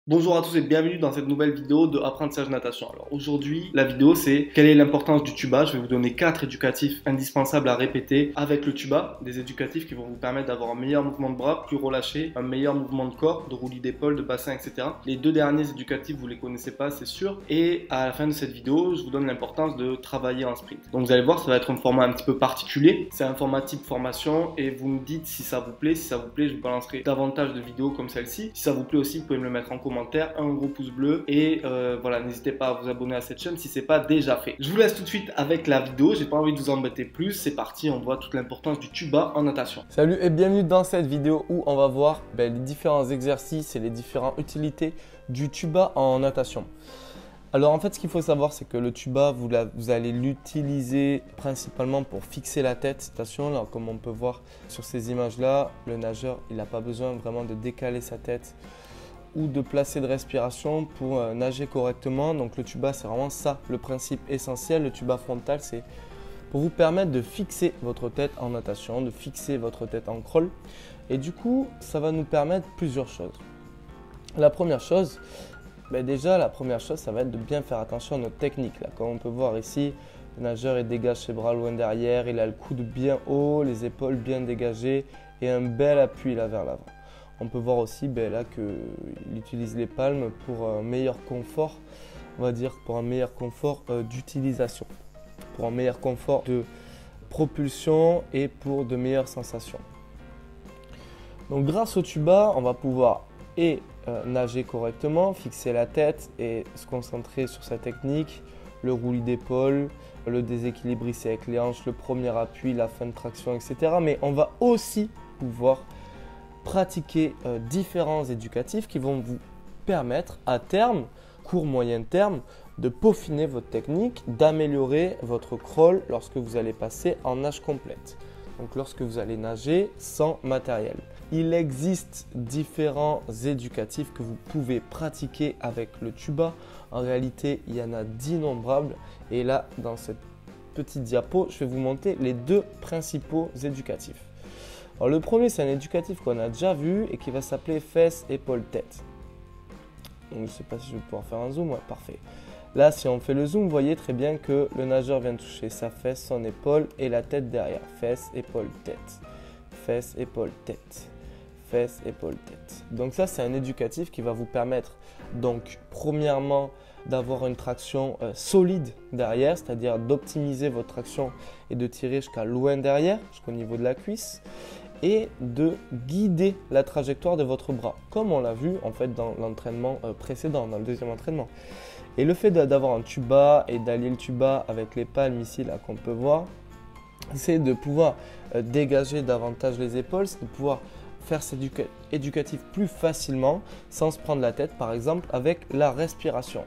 Bonjour à tous et bienvenue dans cette nouvelle vidéo de Apprentissage Natation. Alors aujourd'hui, la vidéo c'est quelle est l'importance du tuba. Je vais vous donner 4 éducatifs indispensables à répéter avec le tuba. Des éducatifs qui vont vous permettre d'avoir un meilleur mouvement de bras, plus relâché, un meilleur mouvement de corps, de roulis d'épaule, de bassin, etc. Les deux derniers éducatifs, vous les connaissez pas, c'est sûr. Et à la fin de cette vidéo, je vous donne l'importance de travailler en sprint. Donc vous allez voir, ça va être un format un petit peu particulier. C'est un format type formation et vous me dites si ça vous plaît. Si ça vous plaît, je vous balancerai davantage de vidéos comme celle-ci. Si ça vous plaît aussi, vous pouvez me le mettre en commentaire, un gros pouce bleu et voilà, n'hésitez pas à vous abonner à cette chaîne si c'est pas déjà fait. Je vous laisse tout de suite avec la vidéo, j'ai pas envie de vous embêter plus, c'est parti, on voit toute l'importance du tuba en natation. Salut et bienvenue dans cette vidéo où on va voir les différents exercices et les différentes utilités du tuba en natation. Alors en fait, ce qu'il faut savoir, c'est que le tuba, vous allez l'utiliser principalement pour fixer la tête. Attention, là, comme on peut voir sur ces images-là, le nageur, il n'a pas besoin vraiment de décaler sa tête ou de placer de respiration pour nager correctement. Donc le tuba, c'est vraiment ça, le principe essentiel. Le tuba frontal, c'est pour vous permettre de fixer votre tête en natation, de fixer votre tête en crawl. Et du coup, ça va nous permettre plusieurs choses. La première chose, ça va être de bien faire attention à notre technique. Là, comme on peut voir ici, le nageur il dégage ses bras loin derrière, il a le coude bien haut, les épaules bien dégagées et un bel appui là vers l'avant. On peut voir aussi là qu'il utilise les palmes pour un meilleur confort, on va dire pour un meilleur confort d'utilisation, pour un meilleur confort de propulsion et pour de meilleures sensations. Donc grâce au tuba, on va pouvoir nager correctement, fixer la tête et se concentrer sur sa technique, le roulis d'épaule, le déséquilibre ici avec les hanches, le premier appui, la fin de traction, etc. Mais on va aussi pouvoir pratiquer différents éducatifs qui vont vous permettre à terme, court moyen terme, de peaufiner votre technique, d'améliorer votre crawl lorsque vous allez passer en nage complète. Donc lorsque vous allez nager sans matériel. Il existe différents éducatifs que vous pouvez pratiquer avec le tuba. En réalité, il y en a d'innombrables. Et là, dans cette petite diapo, je vais vous montrer les deux principaux éducatifs. Alors, le premier, c'est un éducatif qu'on a déjà vu et qui va s'appeler fesses, épaules, tête. Donc, je ne sais pas si je vais pouvoir faire un zoom. Ouais, parfait. Là, si on fait le zoom, vous voyez très bien que le nageur vient toucher sa fesse, son épaule et la tête derrière. Fesses, épaules, tête. Fesses, épaules, tête. Fesses, épaules, tête. Donc ça, c'est un éducatif qui va vous permettre, donc, premièrement, d'avoir une traction solide derrière, c'est-à-dire d'optimiser votre traction et de tirer jusqu'à loin derrière, jusqu'au niveau de la cuisse, et de guider la trajectoire de votre bras, comme on l'a vu en fait dans l'entraînement précédent, dans le deuxième entraînement. Et le fait d'avoir un tuba et d'allier le tuba avec les palmes ici là qu'on peut voir, c'est de pouvoir dégager davantage les épaules, c'est de pouvoir faire cet éducatif plus facilement sans se prendre la tête, par exemple avec la respiration.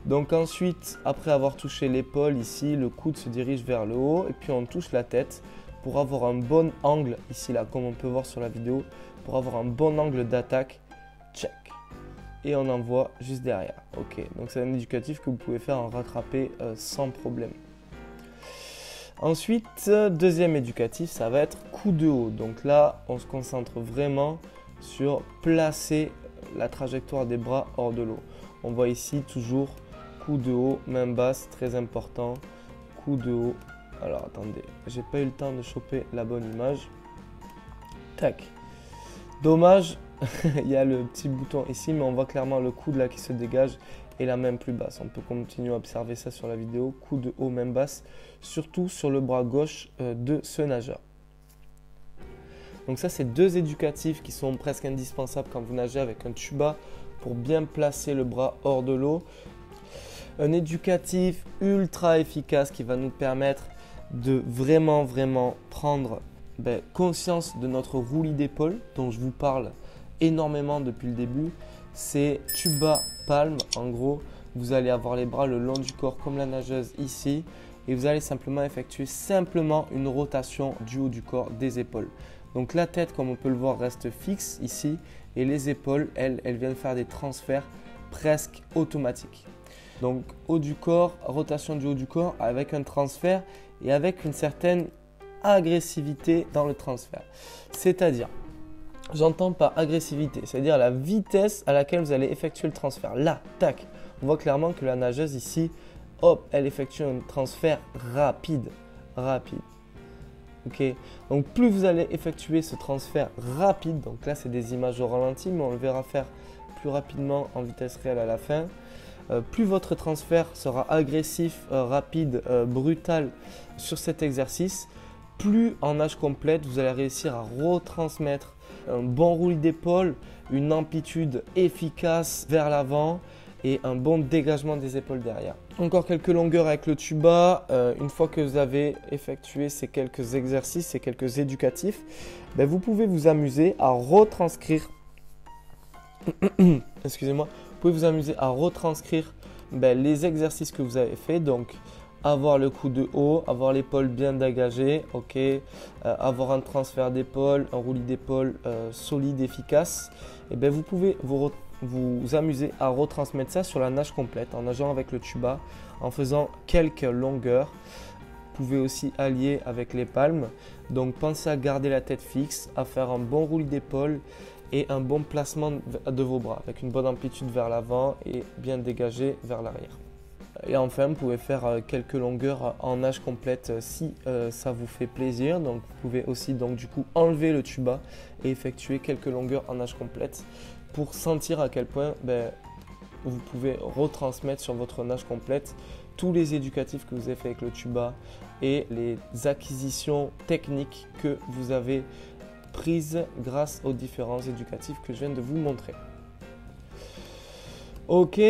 Donc ensuite, après avoir touché l'épaule ici, le coude se dirige vers le haut et puis on touche la tête pour avoir un bon angle ici là, comme on peut voir sur la vidéo, pour avoir un bon angle d'attaque. Check. Et on envoie juste derrière. Ok, donc c'est un éducatif que vous pouvez faire en rattrapé sans problème. Ensuite, deuxième éducatif, ça va être coup de haut. Donc là, on se concentre vraiment sur placer la trajectoire des bras hors de l'eau. On voit ici toujours coup de haut, main basse, très important. Coup de haut. Alors attendez, j'ai pas eu le temps de choper la bonne image. Tac. Dommage, il y a le petit bouton ici, mais on voit clairement le coude là qui se dégage et la main plus basse. On peut continuer à observer ça sur la vidéo. Coup de haut, main basse, surtout sur le bras gauche de ce nageur. Donc ça, c'est deux éducatifs qui sont presque indispensables quand vous nagez avec un tuba pour bien placer le bras hors de l'eau. Un éducatif ultra efficace qui va nous permettre de vraiment prendre conscience de notre roulis d'épaule dont je vous parle énormément depuis le début. C'est tuba palme. En gros, vous allez avoir les bras le long du corps comme la nageuse ici et vous allez simplement effectuer une rotation du haut du corps des épaules. Donc la tête, comme on peut le voir, reste fixe ici et les épaules, elles viennent faire des transferts presque automatiques. Donc haut du corps, rotation du haut du corps avec un transfert et avec une certaine agressivité dans le transfert. C'est-à-dire, J'entends par agressivité, c'est-à-dire la vitesse à laquelle vous allez effectuer le transfert. Là, tac, on voit clairement que la nageuse ici, hop, elle effectue un transfert rapide. Ok, donc plus vous allez effectuer ce transfert rapide, donc là c'est des images au ralenti, mais on le verra faire plus rapidement en vitesse réelle à la fin. Plus votre transfert sera agressif, rapide, brutal sur cet exercice, plus en nage complète vous allez réussir à retransmettre un bon roulis d'épaule, une amplitude efficace vers l'avant et un bon dégagement des épaules derrière. Encore quelques longueurs avec le tuba. Une fois que vous avez effectué ces quelques exercices, ces quelques éducatifs, vous pouvez vous amuser à retranscrire excusez-moi, vous pouvez vous amuser à retranscrire les exercices que vous avez fait. Donc avoir le coup de haut, avoir l'épaule bien dégagée, ok, avoir un transfert d'épaule, un roulis d'épaule solide, efficace. Et vous pouvez vous amuser à retransmettre ça sur la nage complète en nageant avec le tuba, en faisant quelques longueurs. Vous pouvez aussi allier avec les palmes. Donc pensez à garder la tête fixe, à faire un bon roulis d'épaule et un bon placement de vos bras avec une bonne amplitude vers l'avant et bien dégagé vers l'arrière. Et enfin, vous pouvez faire quelques longueurs en nage complète si ça vous fait plaisir. Donc vous pouvez aussi du coup enlever le tuba et effectuer quelques longueurs en nage complète pour sentir à quel point vous pouvez retransmettre sur votre nage complète tous les éducatifs que vous avez fait avec le tuba et les acquisitions techniques que vous avez prises grâce aux différents éducatifs que je viens de vous montrer. Ok,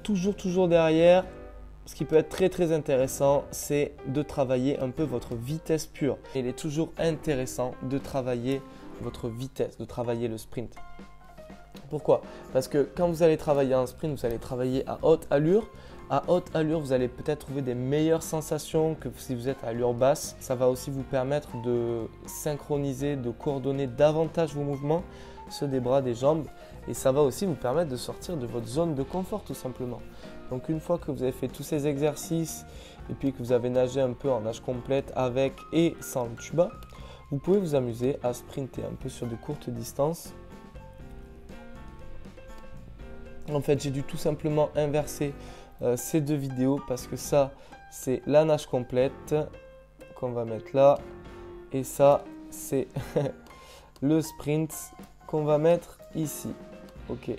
toujours derrière, ce qui peut être très intéressant, c'est de travailler un peu votre vitesse pure. Il est toujours intéressant de travailler votre vitesse, de travailler le sprint. Pourquoi? Parce que quand vous allez travailler en sprint, vous allez travailler à haute allure. À haute allure, vous allez peut-être trouver des meilleures sensations que si vous êtes à allure basse. Ça va aussi vous permettre de synchroniser, de coordonner davantage vos mouvements, ceux des bras, des jambes. Et ça va aussi vous permettre de sortir de votre zone de confort tout simplement. Donc une fois que vous avez fait tous ces exercices et puis que vous avez nagé un peu en nage complète avec et sans le tuba, vous pouvez vous amuser à sprinter un peu sur de courtes distances. En fait, j'ai dû tout simplement inverser ces deux vidéos parce que ça, c'est la nage complète qu'on va mettre là. Et ça, c'est le sprint qu'on va mettre ici. Ok.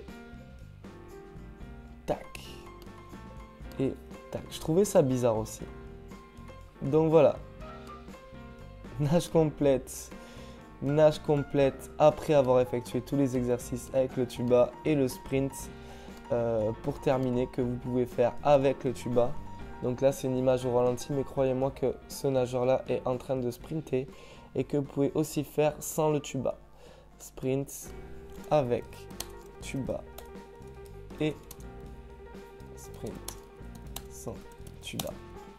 Tac. Et tac. Je trouvais ça bizarre aussi. Donc voilà. Nage complète après avoir effectué tous les exercices avec le tuba et le sprint pour terminer que vous pouvez faire avec le tuba. Donc là c'est une image au ralenti, mais croyez-moi que ce nageur là est en train de sprinter et que vous pouvez aussi faire sans le tuba. Sprint avec tuba et sprint sans tuba.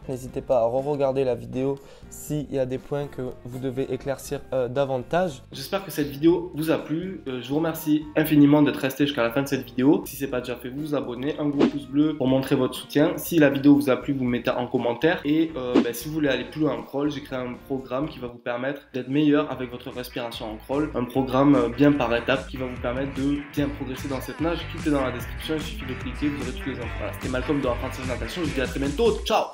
N'hésitez pas à re-regarder la vidéo s'il y a des points que vous devez éclaircir davantage. J'espère que cette vidéo vous a plu. Je vous remercie infiniment d'être resté jusqu'à la fin de cette vidéo. Si ce n'est pas déjà fait, vous abonnez, un gros pouce bleu pour montrer votre soutien. Si la vidéo vous a plu, vous mettez en commentaire. Et si vous voulez aller plus loin en crawl, j'ai créé un programme qui va vous permettre d'être meilleur avec votre respiration en crawl. Un programme bien par étapes qui va vous permettre de bien progresser dans cette nage. Tout est dans la description, il suffit de cliquer, vous aurez toutes les infos. Voilà, c'était Malcolm de Apprentissage Natation. Je vous dis à très bientôt. Ciao!